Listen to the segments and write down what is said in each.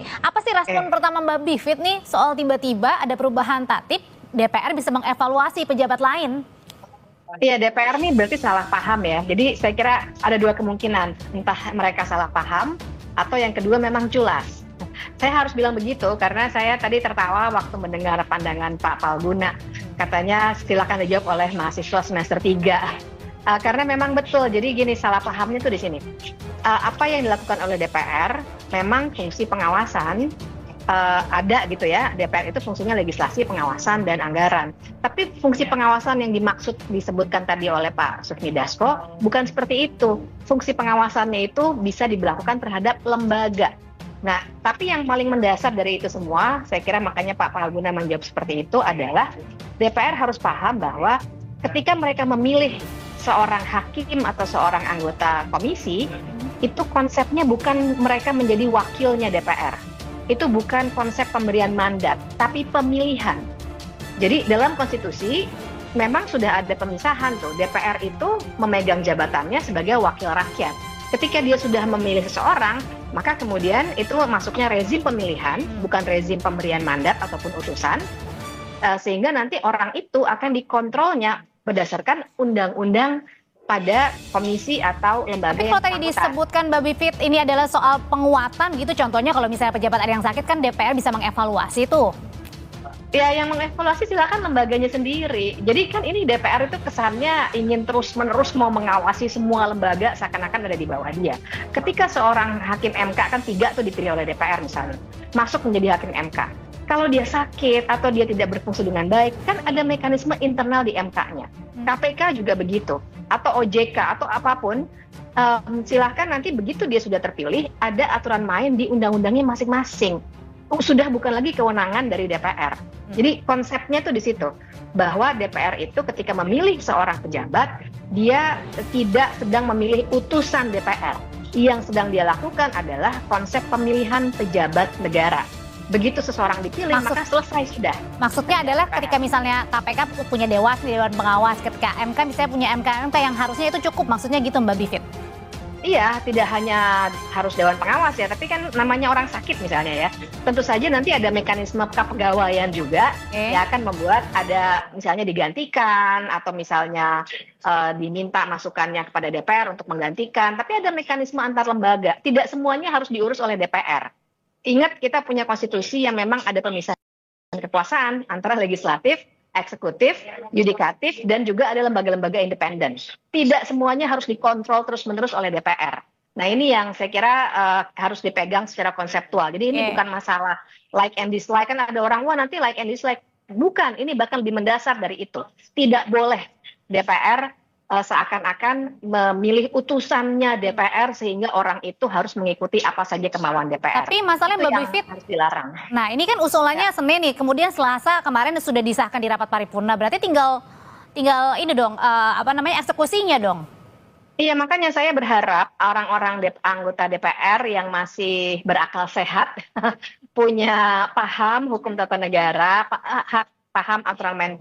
Apa sih respon pertama Mbak Bivit nih soal tiba-tiba ada perubahan tatip, DPR bisa mengevaluasi pejabat lain? Iya, DPR nih berarti salah paham ya. Jadi saya kira ada dua kemungkinan, entah mereka salah paham atau yang kedua memang culas. Saya harus bilang begitu karena saya tadi tertawa waktu mendengar pandangan Pak Palguna. Katanya silakan dijawab oleh mahasiswa semester 3. Karena memang betul, jadi gini salah pahamnya tuh di sini. Apa yang dilakukan oleh DPR memang fungsi pengawasan ada gitu ya. DPR itu fungsinya legislasi, pengawasan, dan anggaran. Tapi fungsi pengawasan yang dimaksud disebutkan tadi oleh Pak Sufmi Dasko bukan seperti itu. Fungsi pengawasannya itu bisa dilakukan terhadap lembaga. Nah, tapi yang paling mendasar dari itu semua, saya kira makanya Pak Palguna menjawab seperti itu adalah DPR harus paham bahwa ketika mereka memilih seorang hakim atau seorang anggota komisi, itu konsepnya bukan mereka menjadi wakilnya DPR. Itu bukan konsep pemberian mandat, tapi pemilihan. Jadi dalam konstitusi memang sudah ada pemisahan tuh. DPR itu memegang jabatannya sebagai wakil rakyat. Ketika dia sudah memilih seseorang, maka kemudian itu masuknya rezim pemilihan, bukan rezim pemberian mandat ataupun utusan, sehingga nanti orang itu akan dikontrolnya berdasarkan undang-undang pada komisi atau lembaga Tapi yang kalau tadi bersangkutan. disebutkan Mbak Bivit ini adalah soal penguatan gitu, contohnya kalau misalnya pejabat ada yang sakit kan DPR bisa mengevaluasi tuh. Ya, yang mengevaluasi silakan lembaganya sendiri. Jadi kan ini DPR itu kesannya ingin terus-menerus mau mengawasi semua lembaga seakan-akan ada di bawah dia. Ketika seorang hakim MK kan 3 tuh dipilih oleh DPR misalnya, masuk menjadi hakim MK. Kalau dia sakit atau dia tidak berfungsi dengan baik, kan ada mekanisme internal di MK-nya. KPK juga begitu, atau OJK atau apapun, silahkan nanti begitu dia sudah terpilih, ada aturan main di undang-undangnya masing-masing. Sudah bukan lagi kewenangan dari DPR. Jadi konsepnya tuh di situ, bahwa DPR itu ketika memilih seorang pejabat, dia tidak sedang memilih utusan DPR. Yang sedang dia lakukan adalah konsep pemilihan pejabat negara. Begitu seseorang dipilih, maka selesai sudah. Maksudnya adalah ketika misalnya KPK punya dewas, dewan pengawas, ketika MK misalnya punya MK yang harusnya itu cukup, maksudnya gitu Mbak Bivit? Iya, tidak hanya harus dewan pengawas ya, tapi kan namanya orang sakit misalnya ya. Tentu saja nanti ada mekanisme kepegawaian juga yang akan membuat ada misalnya digantikan atau misalnya diminta masukannya kepada DPR untuk menggantikan. Tapi ada mekanisme antar lembaga. Tidak semuanya harus diurus oleh DPR. Ingat kita punya konstitusi yang memang ada pemisahan kekuasaan antara legislatif, eksekutif, yudikatif, dan juga ada lembaga-lembaga independen. Tidak semuanya harus dikontrol terus-menerus oleh DPR. Nah ini yang saya kira harus dipegang secara konseptual. Jadi ini bukan masalah like and dislike. Kan ada orang, wah nanti like and dislike. Bukan, ini bahkan lebih mendasar dari itu. Tidak boleh DPR seakan-akan memilih utusannya DPR sehingga orang itu harus mengikuti apa saja kemauan DPR. Tapi masalahnya Mbak Bivit harus dilarang. Nah ini kan usulannya Senin nih, kemudian Selasa kemarin sudah disahkan di rapat paripurna, berarti tinggal ini dong, eksekusinya dong. Iya, makanya saya berharap orang-orang anggota DPR yang masih berakal sehat, punya paham hukum tata negara, paham aturan main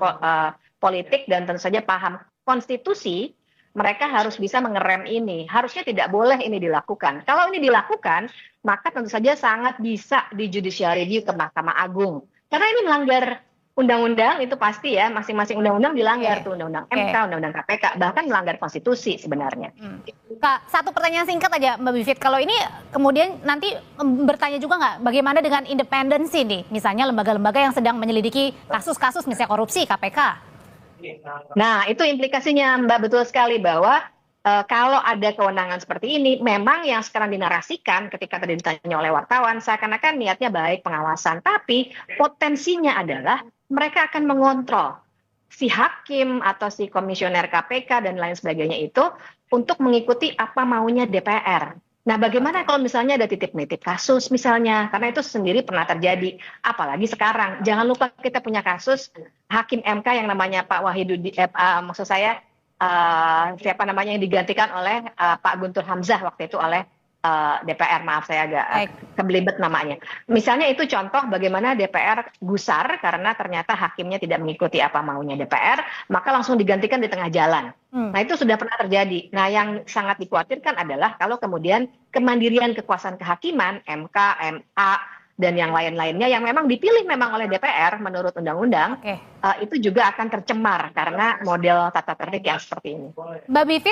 politik, dan tentu saja paham konstitusi, mereka harus bisa mengerem ini. Harusnya tidak boleh ini dilakukan. Kalau ini dilakukan, maka tentu saja sangat bisa di judicial review ke Mahkamah Agung. Karena ini melanggar undang-undang, itu pasti ya, masing-masing undang-undang dilanggar tuh, undang-undang MK, undang-undang KPK, bahkan melanggar konstitusi sebenarnya. Kak, satu pertanyaan singkat aja Mbak Bivit, kalau ini kemudian nanti bertanya juga nggak bagaimana dengan independensi nih, misalnya lembaga-lembaga yang sedang menyelidiki kasus-kasus misalnya korupsi, KPK. Nah, itu implikasinya Mbak, betul sekali bahwa kalau ada kewenangan seperti ini, memang yang sekarang dinarasikan ketika tadi ditanya oleh wartawan, seakan-akan niatnya baik pengawasan, tapi potensinya adalah mereka akan mengontrol si hakim atau si komisioner KPK dan lain sebagainya itu untuk mengikuti apa maunya DPR. Nah, bagaimana kalau misalnya ada titip-nitip kasus misalnya, karena itu sendiri pernah terjadi, apalagi sekarang. Jangan lupa kita punya kasus hakim MK yang namanya Pak Wahidudin, maksud saya siapa namanya yang digantikan oleh Pak Guntur Hamzah waktu itu oleh DPR, maaf saya agak kebelibet namanya. Misalnya itu contoh bagaimana DPR gusar karena ternyata hakimnya tidak mengikuti apa maunya DPR, maka langsung digantikan di tengah jalan. Nah itu sudah pernah terjadi. Nah yang sangat dikhawatirkan adalah kalau kemudian kemandirian kekuasaan kehakiman, MK, MA, dan yang lain-lainnya yang memang dipilih memang oleh DPR menurut undang-undang, Oke. itu juga akan tercemar karena model tata tertib yang seperti ini. Mbak Bivitri